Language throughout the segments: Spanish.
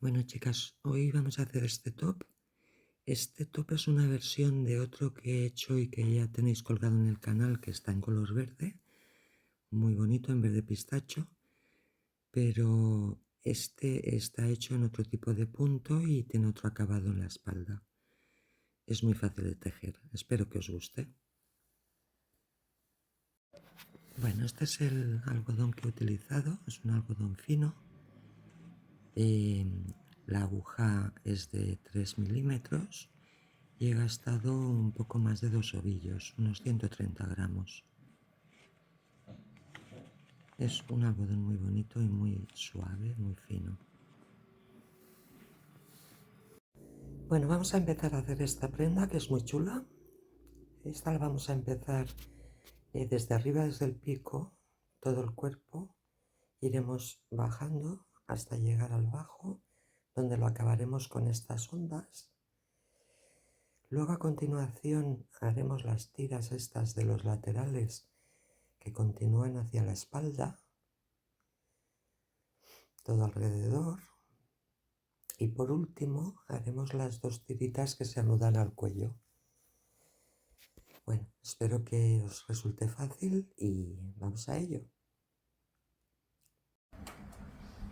Bueno, chicas, hoy vamos a hacer este top. Este top es una versión de otro que he hecho y que ya tenéis colgado en el canal, que está en color verde, muy bonito, en verde pistacho, pero este está hecho en otro tipo de punto y tiene otro acabado en la espalda. Es muy fácil de tejer, espero que os guste. Bueno, este es el algodón que he utilizado, es un algodón fino. La aguja es de 3 milímetros y he gastado un poco más de 2 ovillos, unos 130 gramos. Es un algodón muy bonito y muy suave, muy fino. Bueno, vamos a empezar a hacer esta prenda que es muy chula. Esta la vamos a empezar desde arriba, desde el pico, todo el cuerpo. Iremos bajando hasta llegar al bajo, donde lo acabaremos con estas ondas. Luego a continuación haremos las tiras estas de los laterales que continúan hacia la espalda, todo alrededor. Y por último haremos las dos tiritas que se anudan al cuello. Bueno, espero que os resulte fácil y vamos a ello.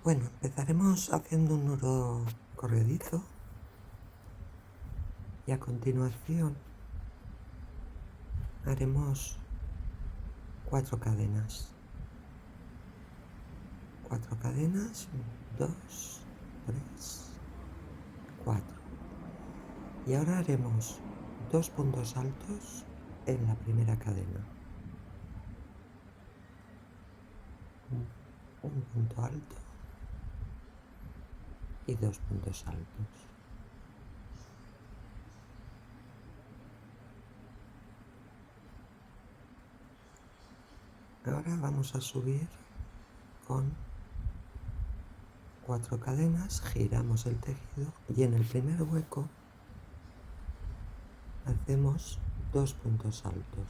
Bueno, empezaremos haciendo un nudo corredizo y a continuación haremos 4 cadenas. 4 cadenas, 2, 3, 4. Y ahora haremos 2 puntos altos en la primera cadena. Un punto alto y 2 puntos altos. Ahora vamos a subir con 4 cadenas, giramos el tejido y en el primer hueco hacemos 2 puntos altos.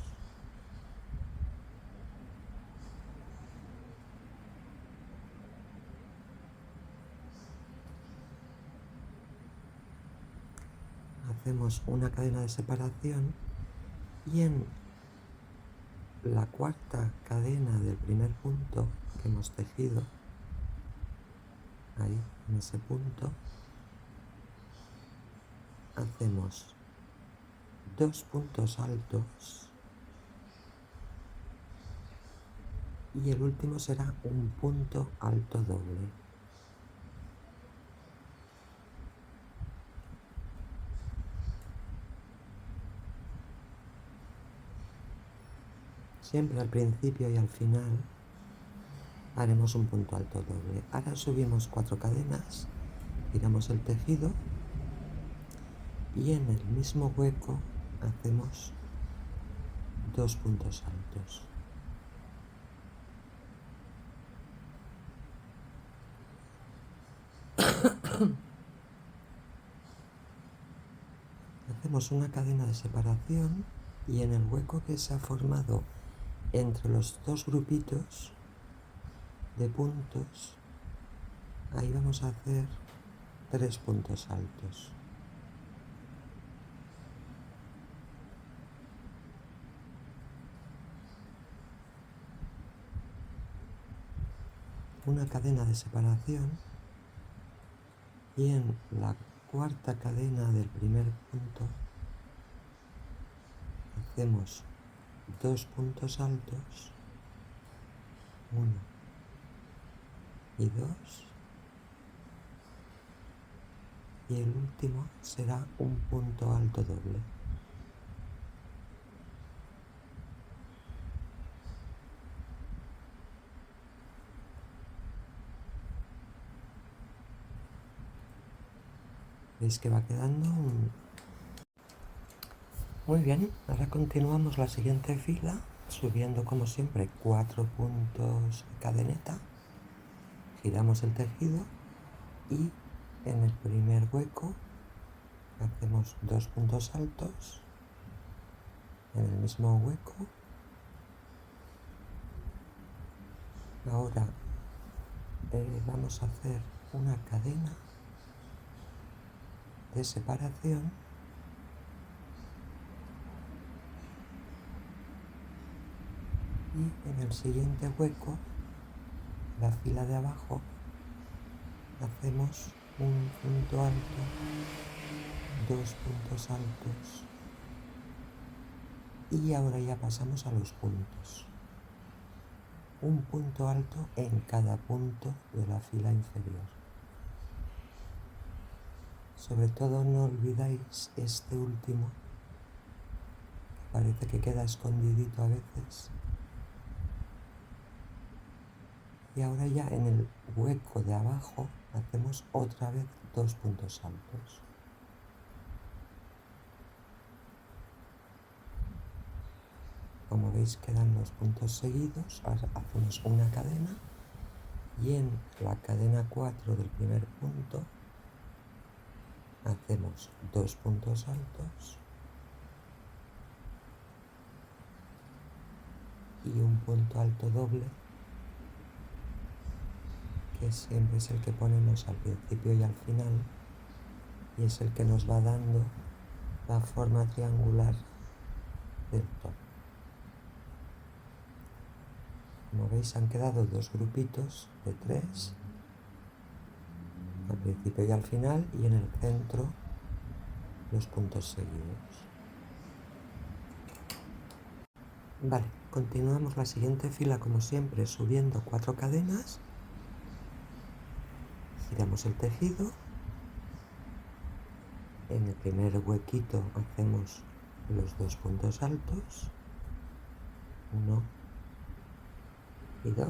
Hacemos una cadena de separación y en la cuarta cadena del primer punto que hemos tejido, ahí en ese punto, hacemos 2 puntos altos y el último será un punto alto doble. Siempre al principio y al final haremos un punto alto doble. Ahora subimos 4 cadenas, giramos el tejido y en el mismo hueco hacemos 2 puntos altos. Hacemos una cadena de separación y en el hueco que se ha formado entre los dos grupitos de puntos, ahí vamos a hacer 3 puntos altos. Una cadena de separación y en la cuarta cadena del primer punto hacemos 2 puntos altos, 1 y 2, y el último será un punto alto doble. ¿Veis que va quedando Muy bien, ahora continuamos la siguiente fila, subiendo como siempre 4 puntos cadeneta, giramos el tejido y en el primer hueco hacemos 2 puntos altos, en el mismo hueco. Ahora vamos a hacer una cadena de separación y en el siguiente hueco, la fila de abajo, hacemos un punto alto, 2 puntos altos y ahora ya pasamos a los puntos. Un punto alto en cada punto de la fila inferior. Sobre todo no olvidáis este último, que parece que queda escondidito a veces. Y ahora ya en el hueco de abajo hacemos otra vez 2 puntos altos. Como veis quedan los puntos seguidos, ahora hacemos una cadena y en la cadena 4 del primer punto hacemos 2 puntos altos y un punto alto doble, que siempre es el que ponemos al principio y al final y es el que nos va dando la forma triangular del top. Como veis han quedado dos grupitos de 3 al principio y al final y en el centro los puntos seguidos. Vale, continuamos la siguiente fila como siempre subiendo 4 cadenas, giramos el tejido, en el primer huequito hacemos los 2 puntos altos, 1 y 2,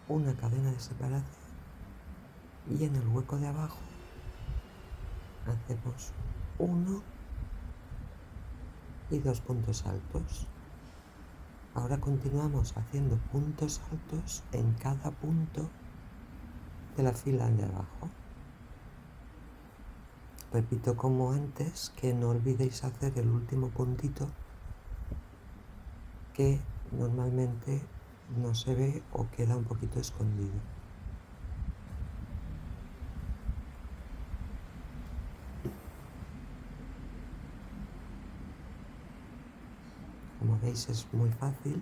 una cadena de separación y en el hueco de abajo hacemos 1 y 2 puntos altos. Ahora continuamos haciendo puntos altos en cada punto de la fila de abajo. Repito como antes, que no olvidéis hacer el último puntito que normalmente no se ve o queda un poquito escondido. Como veis es muy fácil,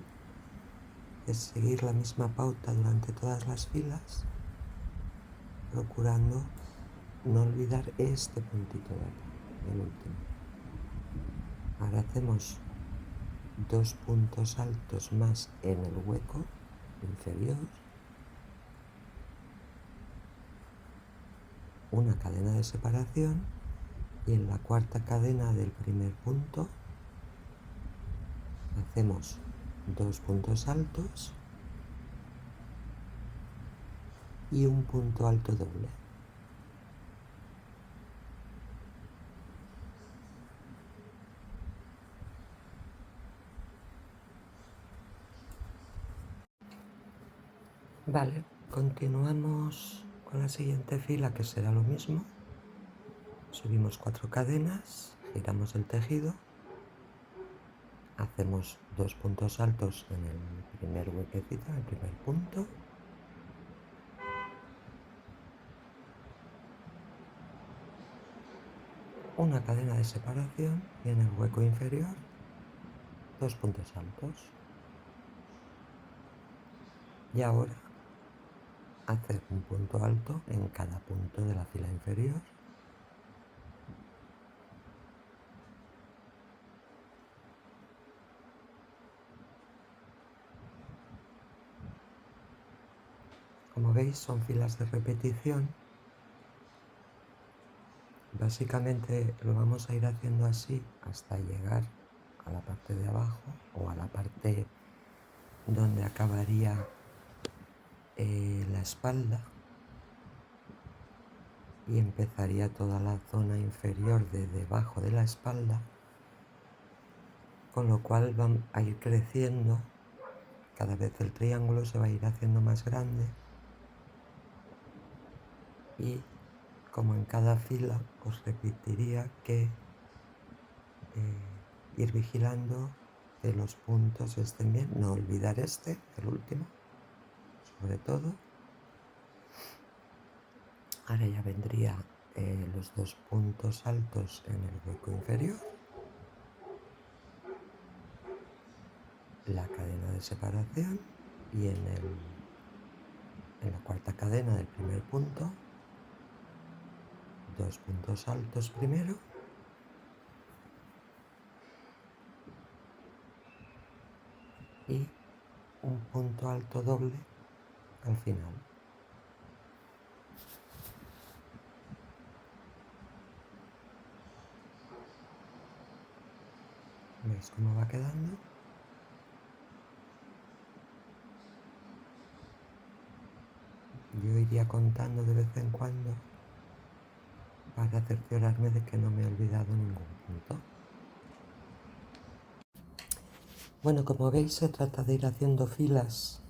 es seguir la misma pauta durante todas las filas, procurando no olvidar este puntito de aquí, el último. Ahora hacemos 2 puntos altos más en el hueco inferior, una cadena de separación y en la cuarta cadena del primer punto hacemos 2 puntos altos y un punto alto doble. Vale, continuamos con la siguiente fila que será lo mismo. Subimos 4 cadenas, giramos el tejido, hacemos 2 puntos altos en el primer huequecito, en el primer punto. Una cadena de separación y en el hueco inferior 2 puntos altos. Y ahora hacer un punto alto en cada punto de la fila inferior. Como veis son filas de repetición. Básicamente lo vamos a ir haciendo así hasta llegar a la parte de abajo o a la parte donde acabaría la espalda y empezaría toda la zona inferior de debajo de la espalda, con lo cual van a ir creciendo, cada vez el triángulo se va a ir haciendo más grande y como en cada fila os repetiría que ir vigilando que los puntos estén bien, no olvidar este, el último, sobre todo. Ahora ya vendría los dos puntos altos en el hueco inferior, la cadena de separación y en la cuarta cadena del primer punto, dos puntos altos primero y un punto alto doble al final. ¿Veis cómo va quedando? Yo iría contando de vez en cuando para cerciorarme de que no me he olvidado ningún punto. Bueno, como veis, se trata de ir haciendo filas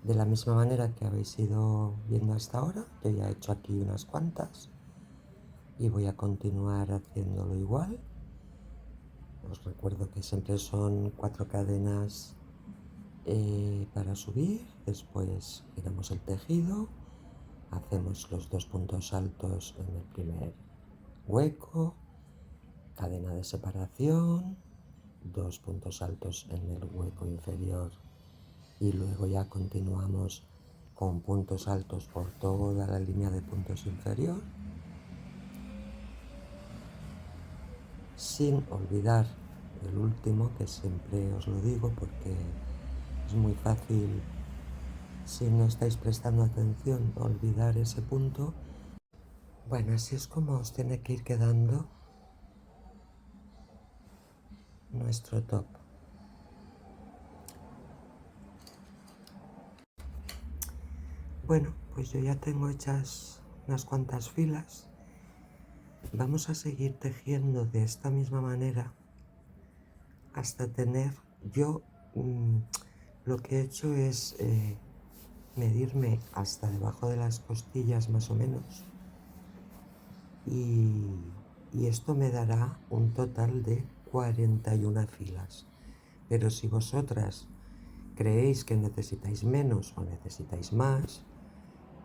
de la misma manera que habéis ido viendo hasta ahora. Yo ya he hecho aquí unas cuantas y voy a continuar haciéndolo igual. Os recuerdo que siempre son 4 cadenas para subir, después giramos el tejido, hacemos los 2 puntos altos en el primer hueco, cadena de separación, 2 puntos altos en el hueco inferior y luego ya continuamos con puntos altos por toda la línea de puntos inferior, sin olvidar el último, que siempre os lo digo porque es muy fácil, si no estáis prestando atención, olvidar ese punto. Bueno, así es como os tiene que ir quedando nuestro top. Bueno, pues yo ya tengo hechas unas cuantas filas. Vamos a seguir tejiendo de esta misma manera hasta tener, yo lo que he hecho es medirme hasta debajo de las costillas más o menos y esto me dará un total de 41 filas. Pero si vosotras creéis que necesitáis menos o necesitáis más,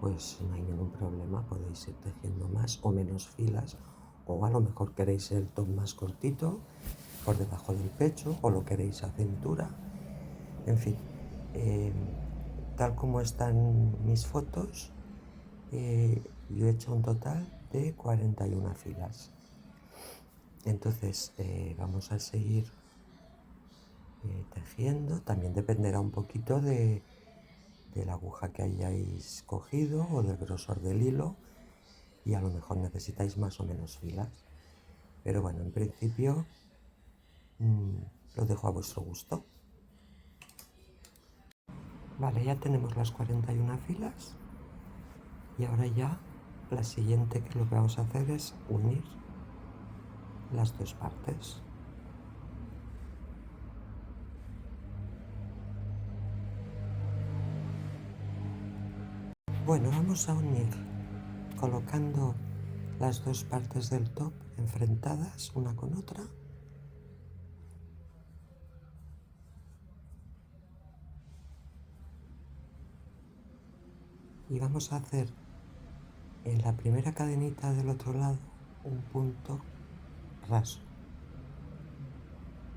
pues no hay ningún problema, podéis ir tejiendo más o menos filas, o a lo mejor queréis el top más cortito por debajo del pecho o lo queréis a cintura. En fin, tal como están mis fotos, yo he hecho un total de 41 filas. Entonces vamos a seguir tejiendo. También dependerá un poquito de la aguja que hayáis cogido o del grosor del hilo, y a lo mejor necesitáis más o menos filas. Pero bueno, en principio lo dejo a vuestro gusto. Vale, ya tenemos las 41 filas y ahora ya la siguiente, que lo que vamos a hacer es unir las dos partes. Bueno, vamos a unir colocando las dos partes del top enfrentadas una con otra. Y vamos a hacer en la primera cadenita del otro lado un punto raso.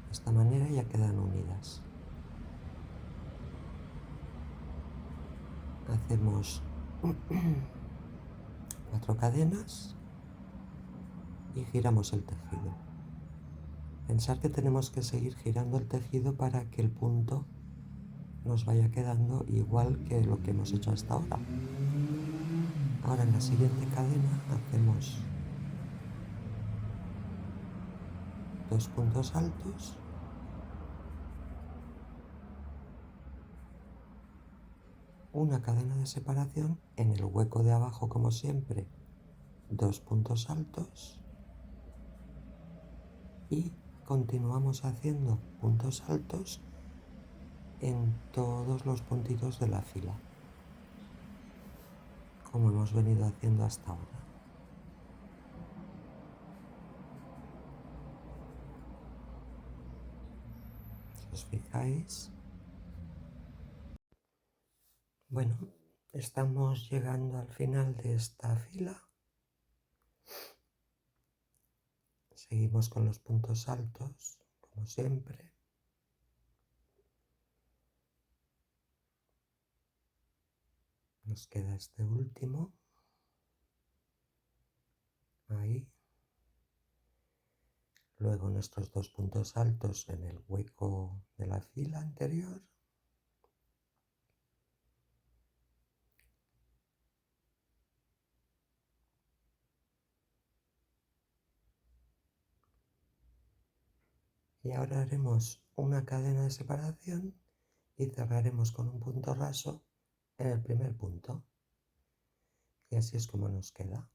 De esta manera ya quedan unidas. Hacemos 4 cadenas y giramos el tejido. Pensar que tenemos que seguir girando el tejido para que el punto nos vaya quedando igual que lo que hemos hecho hasta ahora. Ahora en la siguiente cadena hacemos 2 puntos altos, una cadena de separación, en el hueco de abajo como siempre 2 puntos altos y continuamos haciendo puntos altos en todos los puntitos de la fila, como hemos venido haciendo hasta ahora. Si os fijáis, bueno, Estamos llegando al final de esta fila. Seguimos con los puntos altos, como siempre. Nos queda este último. Ahí. Luego nuestros 2 puntos altos en el hueco de la fila anterior. Y ahora haremos una cadena de separación y cerraremos con un punto raso en el primer punto. Y así es como nos queda.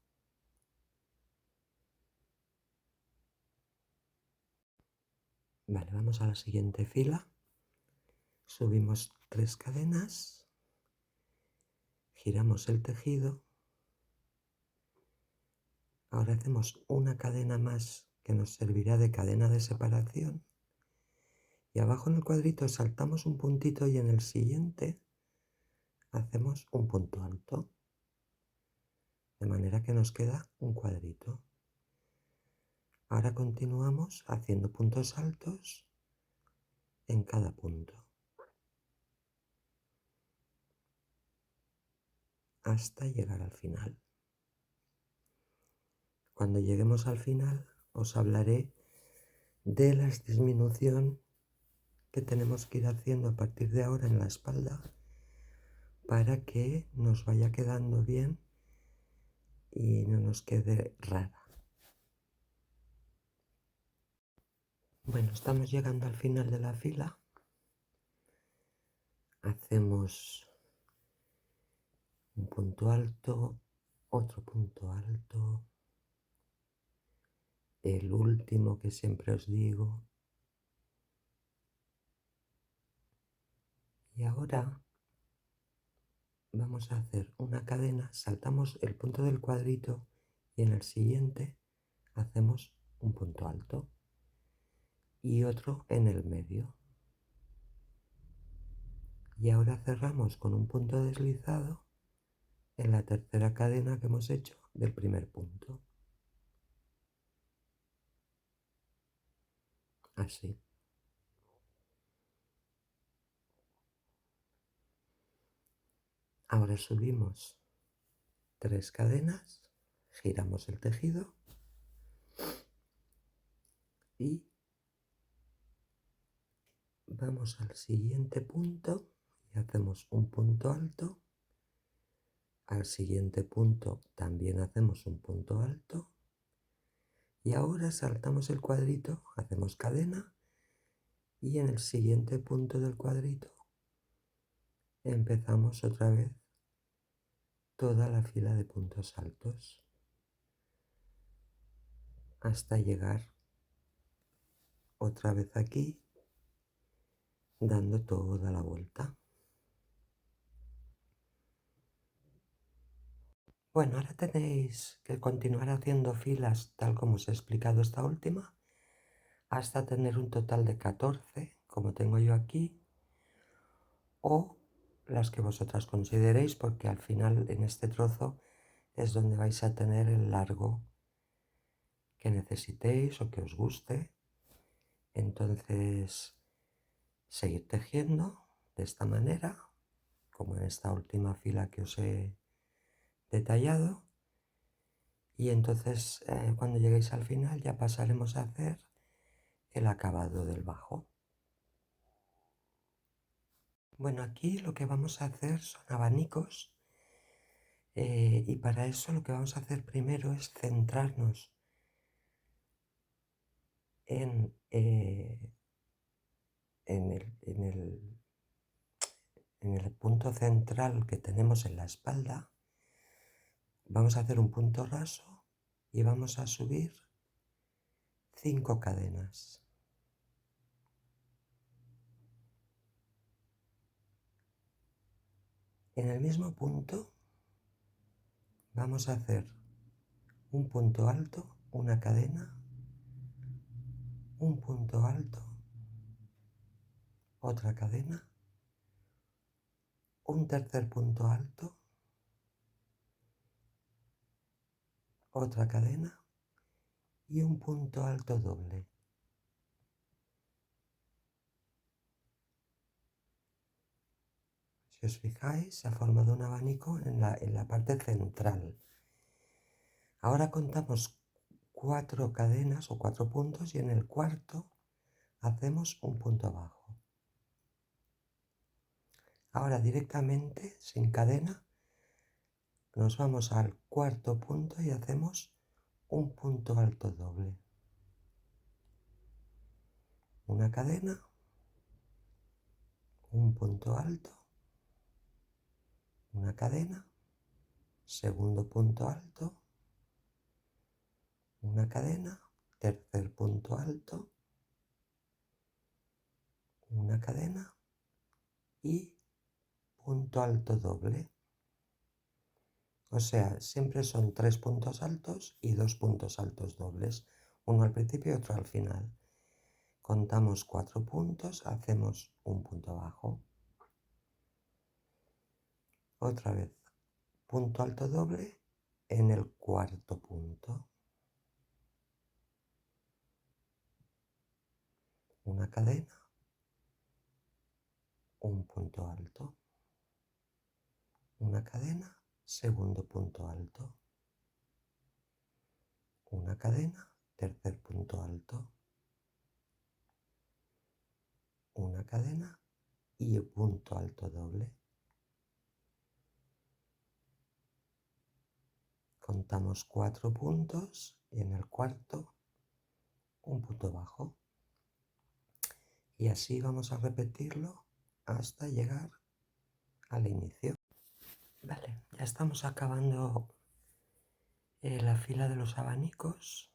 Vale, vamos a la siguiente fila. Subimos 3 cadenas, giramos el tejido. Ahora hacemos una cadena más que nos servirá de cadena de separación. Y abajo en el cuadrito saltamos un puntito y en el siguiente hacemos un punto alto. De manera que nos queda un cuadrito. Ahora continuamos haciendo puntos altos en cada punto. Hasta llegar al final. Cuando lleguemos al final os hablaré de la disminución que tenemos que ir haciendo a partir de ahora en la espalda para que nos vaya quedando bien y no nos quede rara. Bueno, estamos llegando al final de la fila. Hacemos un punto alto, otro punto alto, el último que siempre os digo. Y ahora vamos a hacer una cadena, saltamos el punto del cuadrito y en el siguiente hacemos un punto alto y otro en el medio. Y ahora cerramos con un punto deslizado en la tercera cadena que hemos hecho del primer punto. Así. Ahora subimos 3 cadenas, giramos el tejido y vamos al siguiente punto y hacemos un punto alto. Al siguiente punto también hacemos un punto alto. Y ahora saltamos el cuadrito, hacemos cadena y en el siguiente punto del cuadrito empezamos otra vez toda la fila de puntos altos hasta llegar otra vez aquí dando toda la vuelta. Bueno, ahora tenéis que continuar haciendo filas tal como os he explicado esta última hasta tener un total de 14 como tengo yo aquí o las que vosotras consideréis porque al final en este trozo es donde vais a tener el largo que necesitéis o que os guste. Entonces, seguid tejiendo de esta manera, como en esta última fila que os he detallado. Y entonces, cuando lleguéis al final, ya pasaremos a hacer el acabado del bajo. Bueno, aquí lo que vamos a hacer son abanicos. Y para eso lo que vamos a hacer primero es centrarnos en el punto central que tenemos en la espalda. Vamos a hacer un punto raso y vamos a subir 5 cadenas. En el mismo punto vamos a hacer un punto alto, una cadena, un punto alto, otra cadena, un tercer punto alto otra cadena y un punto alto doble. Si os fijáis, se ha formado un abanico en la parte central. Ahora contamos 4 cadenas o 4 puntos y en el cuarto hacemos un punto bajo. Ahora directamente, sin cadena, nos vamos al cuarto punto y hacemos un punto alto doble. Una cadena, un punto alto, una cadena, segundo punto alto, una cadena, tercer punto alto, una cadena y punto alto doble. O sea, siempre son 3 puntos altos y 2 puntos altos dobles, uno al principio y otro al final. Contamos 4 puntos, hacemos un punto bajo. Otra vez, punto alto doble en el cuarto punto. Una cadena, un punto alto. Una cadena, segundo punto alto. Una cadena, tercer punto alto. Una cadena y punto alto doble. Contamos 4 puntos y en el cuarto un punto bajo. Y así vamos a repetirlo hasta llegar al inicio. Vale, ya estamos acabando la fila de los abanicos.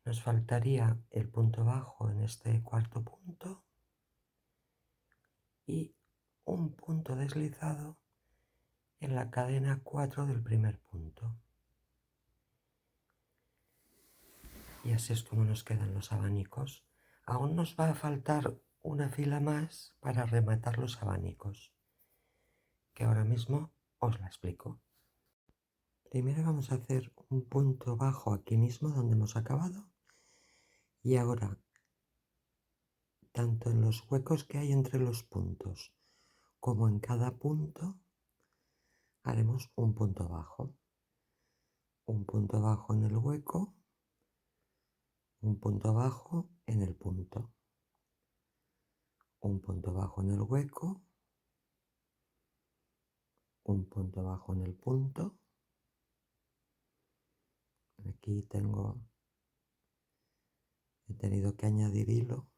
Nos faltaría el punto bajo en este cuarto punto y un punto deslizado en la cadena 4 del primer punto. Y así es como nos quedan los abanicos. Aún nos va a faltar una fila más para rematar los abanicos, que ahora mismo os la explico. Primero vamos a hacer un punto bajo aquí mismo donde hemos acabado y ahora tanto en los huecos que hay entre los puntos como en cada punto haremos un punto bajo en el hueco, un punto bajo en el punto, un punto bajo en el hueco, un punto bajo en el punto. Aquí he tenido que añadir hilo.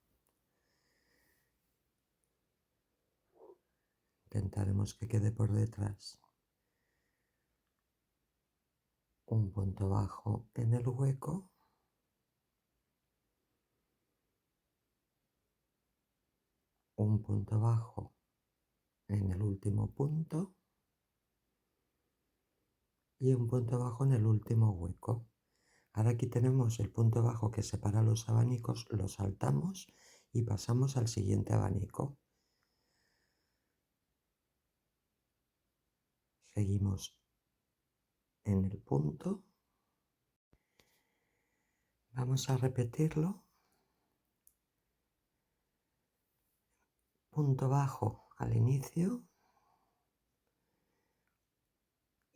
Intentaremos que quede por detrás. Un punto bajo en el hueco, un punto bajo en el último punto y un punto bajo en el último hueco. Ahora aquí tenemos el punto bajo que separa los abanicos, lo saltamos y pasamos al siguiente abanico. Seguimos en el punto. Vamos a repetirlo. Punto bajo al inicio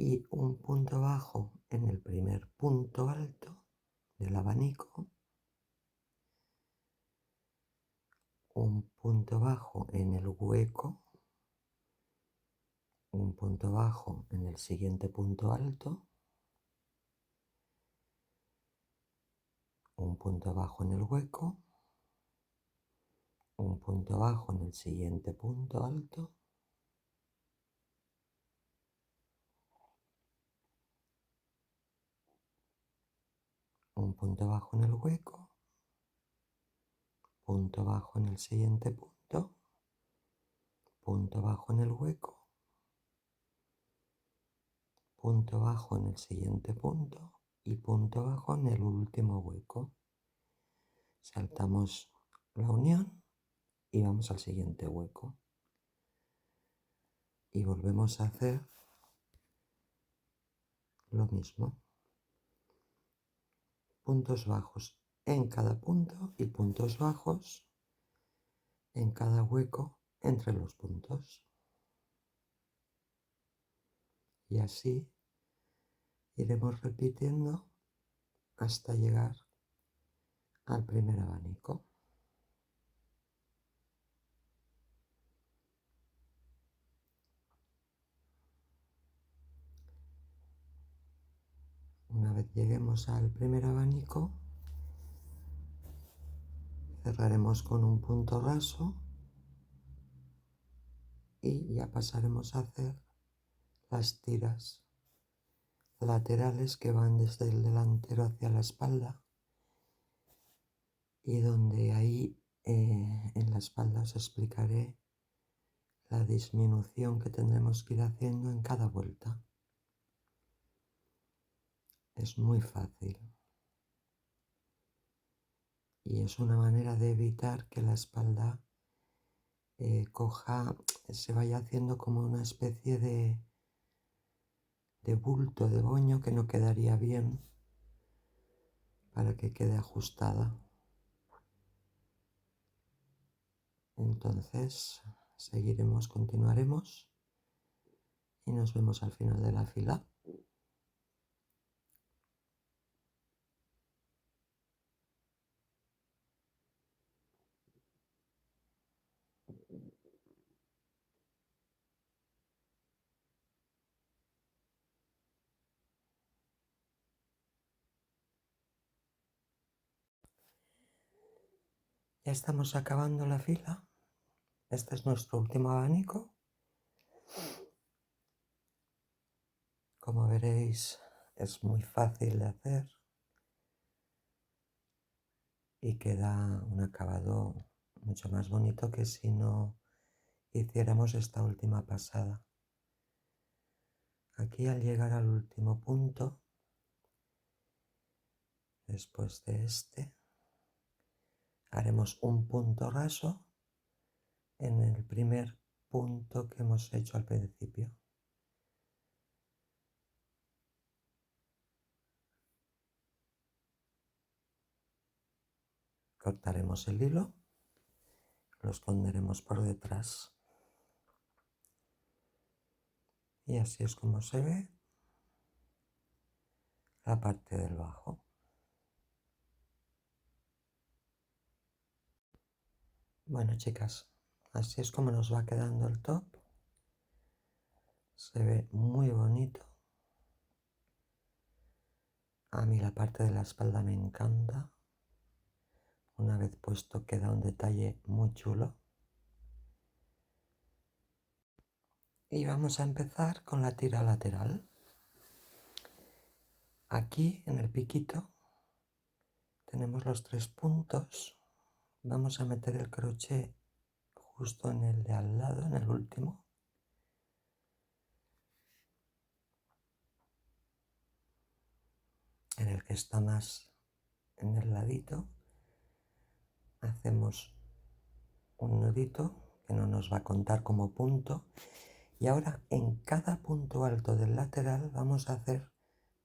y un punto bajo en el primer punto alto del abanico, un punto bajo en el hueco, un punto bajo en el siguiente punto alto, un punto bajo en el hueco, un punto bajo en el siguiente punto alto, un punto bajo en el hueco, punto bajo en el siguiente punto, punto bajo en el hueco, punto bajo en el siguiente punto y punto bajo en el último hueco. Saltamos la unión y vamos al siguiente hueco. Y volvemos a hacer lo mismo. puntos bajos en cada punto y puntos bajos en cada hueco entre los puntos. Y así iremos repitiendo hasta llegar al primer abanico. Una vez lleguemos al primer abanico, cerraremos con un punto raso y ya pasaremos a hacer las tiras laterales que van desde el delantero hacia la espalda, y donde ahí en la espalda os explicaré la disminución que tendremos que ir haciendo en cada vuelta. Es muy fácil y es una manera de evitar que la espalda se vaya haciendo como una especie de bulto, de boño, que no quedaría bien para que quede ajustada. Entonces continuaremos y nos vemos al final de la fila. Ya estamos acabando la fila. Este es nuestro último abanico. Como veréis, es muy fácil de hacer y queda un acabado mucho más bonito que si no hiciéramos esta última pasada. Aquí, al llegar al último punto, después de este, haremos un punto raso en el primer punto que hemos hecho al principio. Cortaremos el hilo, lo esconderemos por detrás y así es como se ve la parte del bajo. Bueno, chicas, así es como nos va quedando el top. Se ve muy bonito. A mí la parte de la espalda me encanta. Una vez puesto queda un detalle muy chulo. Y vamos a empezar con la tira lateral. Aquí en el piquito tenemos los 3 puntos. Vamos a meter el crochet justo en el de al lado, en el último. En el que está más en el ladito. Hacemos un nudito que no nos va a contar como punto. Y ahora en cada punto alto del lateral vamos a hacer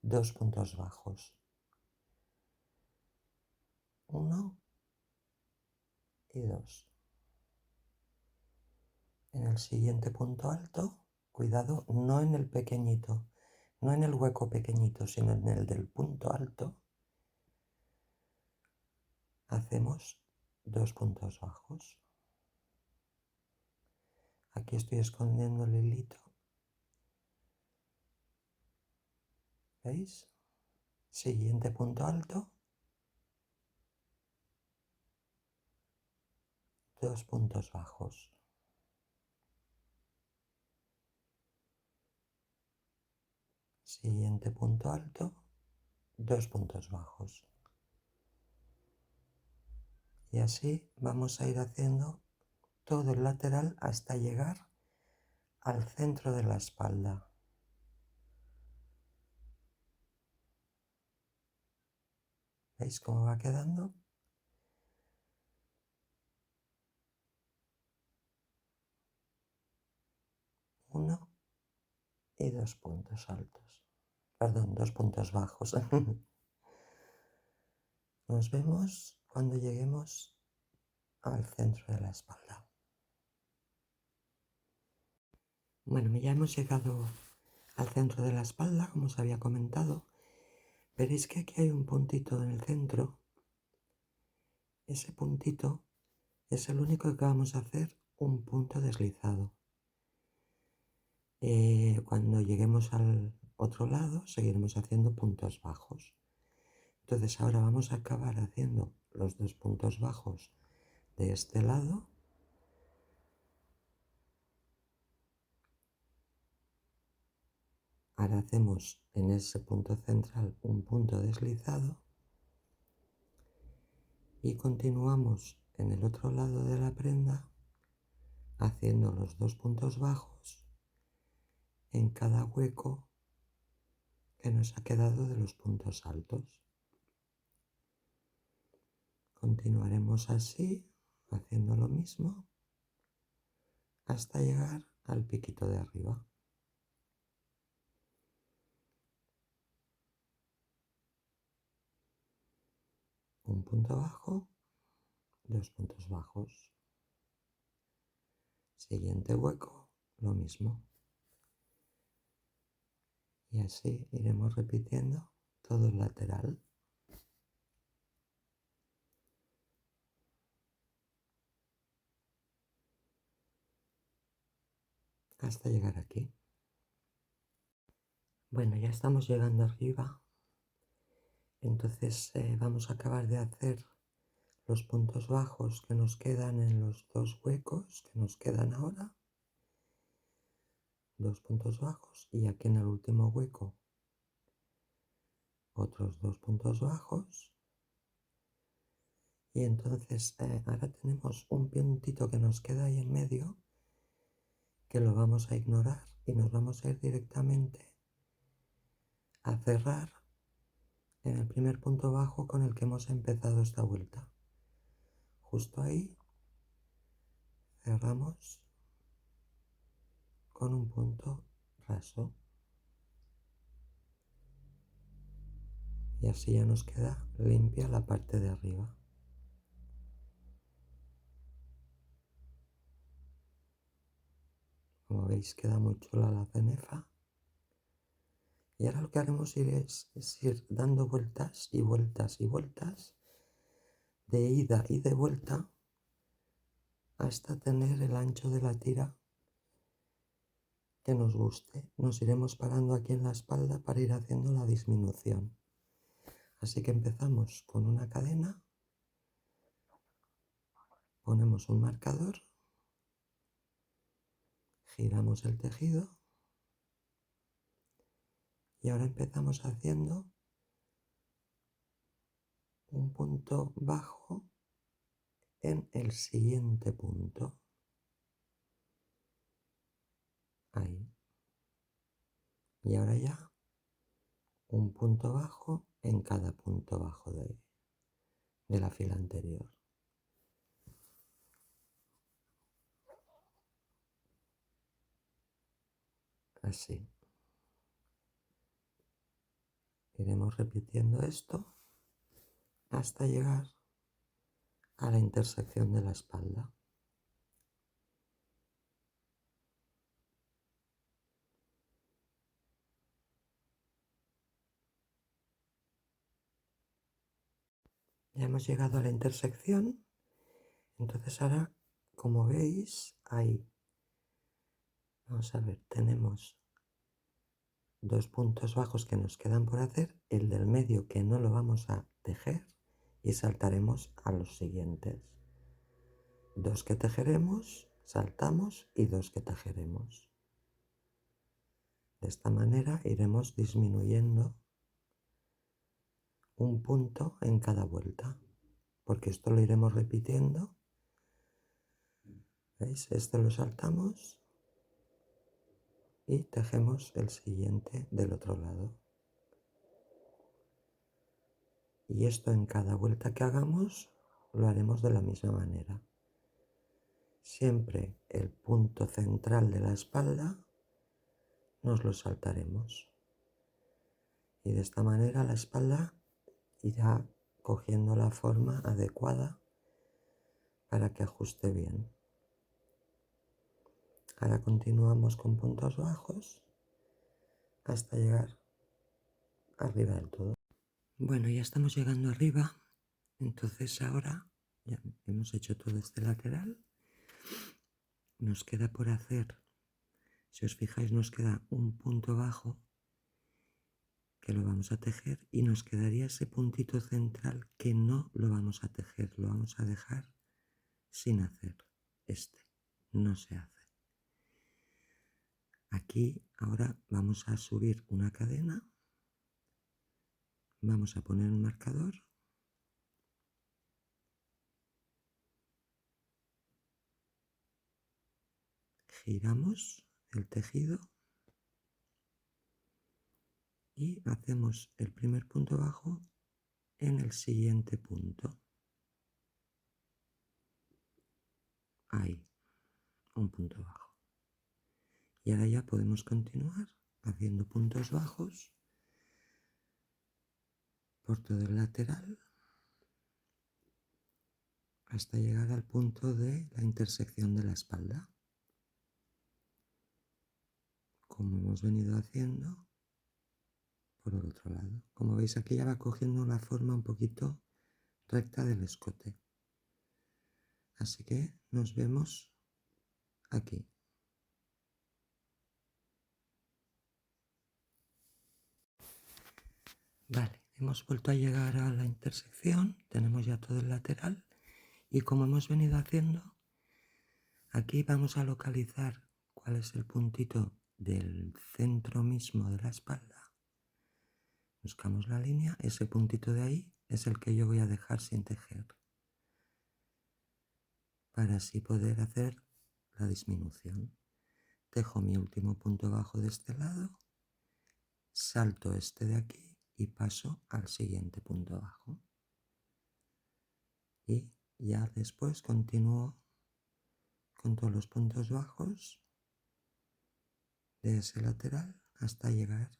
2 puntos bajos. 1 y 2. En el siguiente punto alto, cuidado, no en el pequeñito, no en el hueco pequeñito, sino en el del punto alto, hacemos 2 puntos bajos. Aquí estoy escondiendo el hilito. ¿Veis? Siguiente punto alto, 2 puntos bajos. Siguiente punto alto, 2 puntos bajos. Y así vamos a ir haciendo todo el lateral hasta llegar al centro de la espalda. ¿Veis cómo va quedando? Uno y 2 puntos altos. Perdón, 2 puntos bajos. Nos vemos cuando lleguemos al centro de la espalda. Bueno, ya hemos llegado al centro de la espalda, como os había comentado. Veréis que aquí hay un puntito en el centro. Ese puntito es el único que vamos a hacer un punto deslizado. Cuando lleguemos al otro lado seguiremos haciendo puntos bajos. Entonces ahora vamos a acabar haciendo los 2 puntos bajos de este lado. Ahora hacemos en ese punto central un punto deslizado y continuamos en el otro lado de la prenda haciendo los 2 puntos bajos en cada hueco que nos ha quedado de los puntos altos. Continuaremos así, haciendo lo mismo, hasta llegar al piquito de arriba. Un punto bajo, 2 puntos bajos. Siguiente hueco, lo mismo. Y así iremos repitiendo todo el lateral. Hasta llegar aquí. Bueno, ya estamos llegando arriba. Entonces vamos a acabar de hacer los puntos bajos que nos quedan en los 2 huecos que nos quedan ahora. 2 puntos bajos y aquí en el último hueco otros 2 puntos bajos. Y entonces ahora tenemos un puntito que nos queda ahí en medio que lo vamos a ignorar y nos vamos a ir directamente a cerrar en el primer punto bajo con el que hemos empezado esta vuelta. Justo ahí cerramos con un punto raso y así ya nos queda limpia la parte de arriba. Como veis queda muy chula la cenefa. Y ahora lo que haremos es ir dando vueltas y vueltas y vueltas, de ida y de vuelta, hasta tener el ancho de la tira que nos guste. Nos iremos parando aquí en la espalda para ir haciendo la disminución. Así que empezamos con una cadena, ponemos un marcador, giramos el tejido y ahora empezamos haciendo un punto bajo en el siguiente punto. Ahí. Y ahora ya un punto bajo en cada punto bajo de la fila anterior. Así. Iremos repitiendo esto hasta llegar a la intersección de la espalda. Ya hemos llegado a la intersección, entonces ahora, como veis, ahí, vamos a ver, tenemos 2 puntos bajos que nos quedan por hacer, el del medio que no lo vamos a tejer y saltaremos a los siguientes. 2 que tejeremos, saltamos y 2 que tejeremos. De esta manera iremos disminuyendo un punto en cada vuelta, porque esto lo iremos repitiendo. ¿Veis? Este lo saltamos y tejemos el siguiente del otro lado. Y esto en cada vuelta que hagamos lo haremos de la misma manera. Siempre el punto central de la espalda nos lo saltaremos. Y de esta manera la espalda irá cogiendo la forma adecuada para que ajuste bien. Ahora continuamos con puntos bajos hasta llegar arriba del todo. Bueno, ya estamos llegando arriba, entonces ahora ya hemos hecho todo este lateral. Nos queda por hacer, si os fijáis, nos queda un punto bajo que lo vamos a tejer y nos quedaría ese puntito central que no lo vamos a tejer, lo vamos a dejar sin hacer. Este no se hace. Aquí ahora vamos a subir una cadena, vamos a poner un marcador giramos el tejido y hacemos el primer punto bajo en el siguiente punto. Ahí, un punto bajo. Y ahora ya podemos continuar haciendo puntos bajos por todo el lateral hasta llegar al punto de la intersección de la espalda, como hemos venido haciendo por el otro lado. Como veis, aquí ya va cogiendo una forma un poquito recta del escote. Así que nos vemos aquí. Vale, hemos vuelto a llegar a la intersección, tenemos ya todo el lateral y como hemos venido haciendo, aquí vamos a localizar cuál es el puntito del centro mismo de la espalda. Buscamos la línea, ese puntito de ahí es el que yo voy a dejar sin tejer para así poder hacer la disminución. Tejo mi último punto bajo de este lado, salto este de aquí y paso al siguiente punto bajo. Y ya después continúo con todos los puntos bajos de ese lateral hasta llegar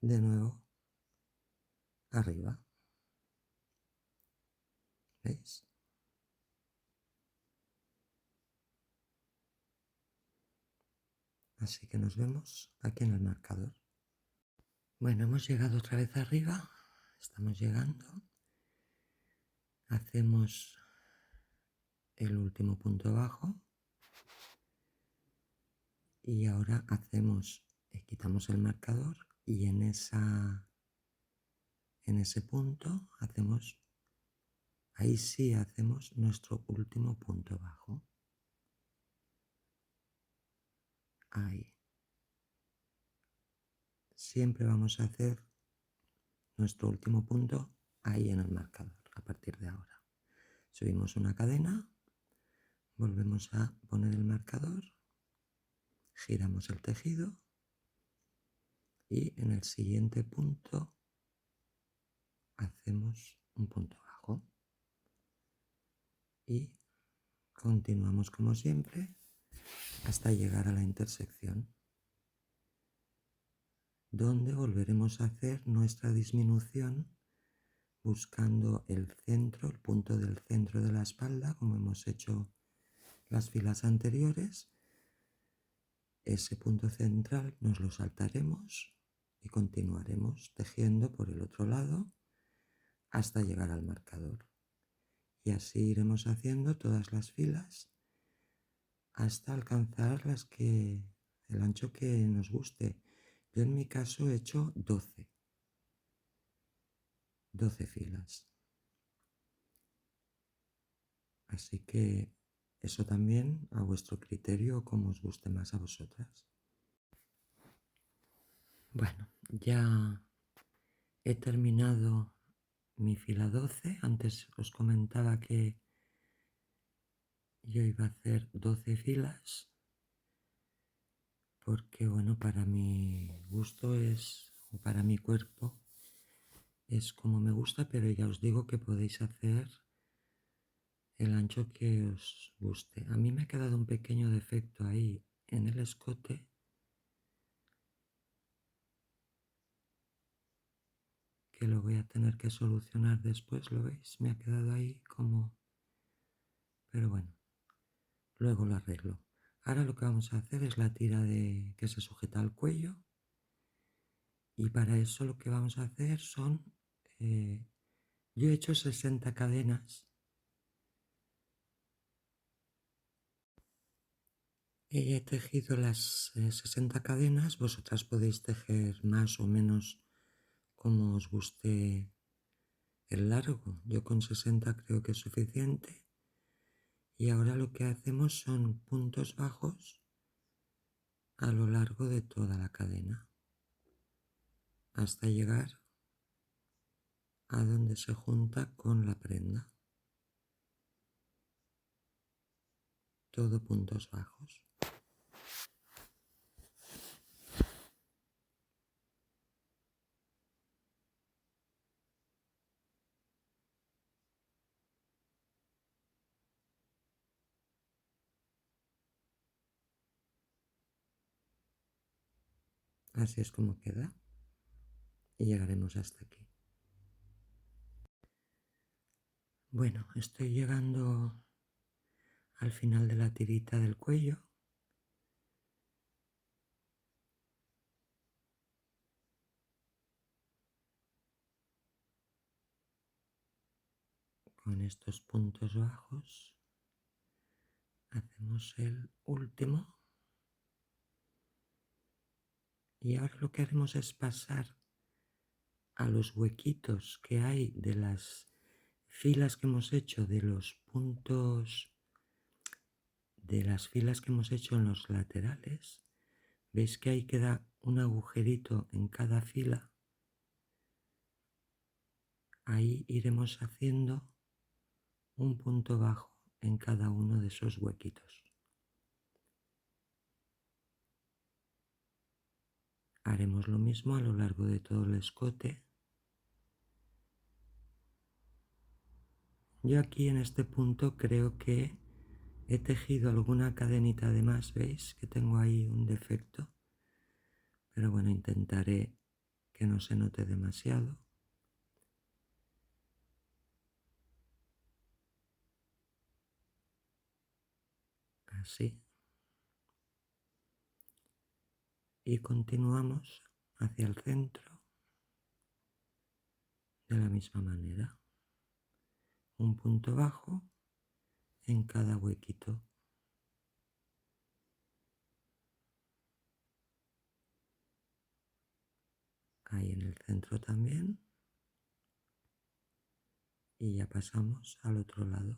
de nuevo arriba. ¿Veis? Así que nos vemos aquí en el marcador. Bueno, hemos llegado otra vez arriba, estamos llegando. Hacemos el último punto bajo y ahora hacemos, quitamos el marcador y en ese punto hacemos, ahí sí hacemos nuestro último punto bajo. Ahí. Siempre vamos a hacer nuestro último punto ahí en el marcador, a partir de ahora. Subimos una cadena, volvemos a poner el marcador, giramos el tejido y en el siguiente punto hacemos un punto bajo y continuamos como siempre hasta llegar a la intersección, donde volveremos a hacer nuestra disminución buscando el centro, el punto del centro de la espalda, como hemos hecho las filas anteriores. Ese punto central nos lo saltaremos y continuaremos tejiendo por el otro lado hasta llegar al marcador. Y así iremos haciendo todas las filas hasta alcanzar el ancho que nos guste. Yo en mi caso he hecho 12 filas. Así que eso también a vuestro criterio, como os guste más a vosotras. Bueno, ya he terminado mi fila 12. Antes os comentaba que yo iba a hacer 12 filas porque, bueno, para mi gusto o para mi cuerpo es como me gusta, pero ya os digo que podéis hacer el ancho que os guste. A mí me ha quedado un pequeño defecto ahí en el escote que lo voy a tener que solucionar después, ¿lo veis? Me ha quedado ahí como... Pero bueno, luego lo arreglo. Ahora lo que vamos a hacer es la tira que se sujeta al cuello, y para eso lo que vamos a hacer son... yo he hecho 60 cadenas. He tejido las 60 cadenas, vosotras podéis tejer más o menos como os guste el largo. Yo con 60 creo que es suficiente. Y ahora lo que hacemos son puntos bajos a lo largo de toda la cadena, hasta llegar a donde se junta con la prenda. Todo puntos bajos. Así es como queda. Y llegaremos hasta aquí. Bueno, estoy llegando al final de la tirita del cuello. Con estos puntos bajos hacemos el último. Y ahora lo que haremos es pasar a los huequitos que hay de las filas que hemos hecho, de los puntos, de las filas que hemos hecho en los laterales. ¿Veis que ahí queda un agujerito en cada fila? Ahí iremos haciendo un punto bajo en cada uno de esos huequitos. Haremos lo mismo a lo largo de todo el escote. Yo aquí en este punto creo que he tejido alguna cadenita de más, ¿veis? Que tengo ahí un defecto. Pero bueno, intentaré que no se note demasiado. Así. Y continuamos hacia el centro de la misma manera. Un punto bajo en cada huequito. Ahí en el centro también. Y ya pasamos al otro lado.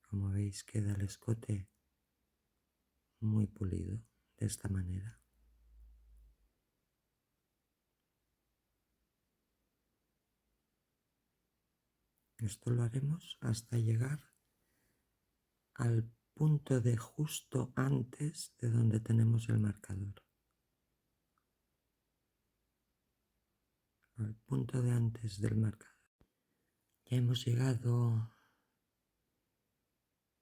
Como veis, queda el escote muy pulido de esta manera. Esto lo haremos hasta llegar al punto de justo antes de donde tenemos el marcador. Al punto de antes del marcador. Ya hemos llegado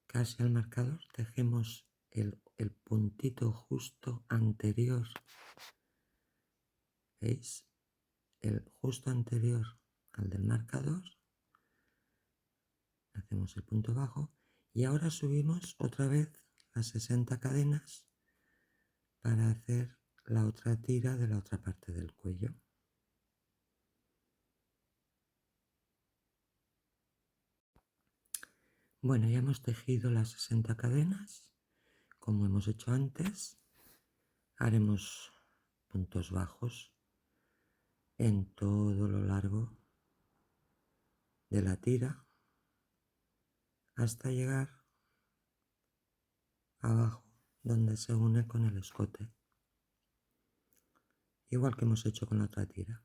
casi al marcador. Tejemos el puntito justo anterior. ¿Veis? El justo anterior al del marcador. Hacemos el punto bajo y ahora subimos otra vez las 60 cadenas para hacer la otra tira de la otra parte del cuello. Bueno, ya hemos tejido las 60 cadenas, como hemos hecho antes. Haremos puntos bajos en todo lo largo de la tira hasta llegar abajo donde se une con el escote, igual que hemos hecho con la otra tira.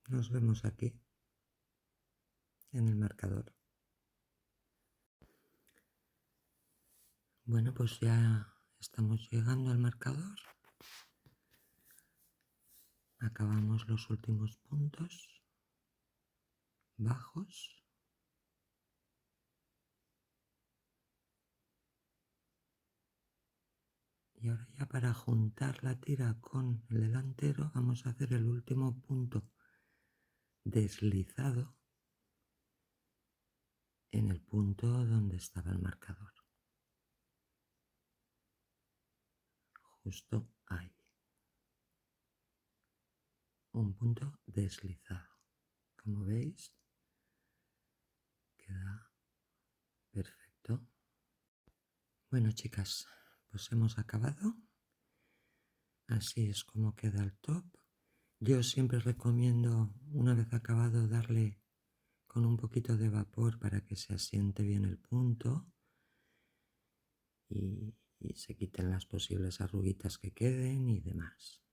Nos vemos aquí en el marcador. Bueno, pues ya estamos llegando al marcador. acabamos los últimos puntos bajos. Y ahora ya para juntar la tira con el delantero vamos a hacer el último punto deslizado en el punto donde estaba el marcador. Justo ahí. Un punto deslizado. Como veis, queda perfecto. Bueno, chicas, pues hemos acabado. Así es como queda el top. Yo siempre recomiendo, una vez acabado, darle con un poquito de vapor para que se asiente bien el punto y se quiten las posibles arruguitas que queden y demás.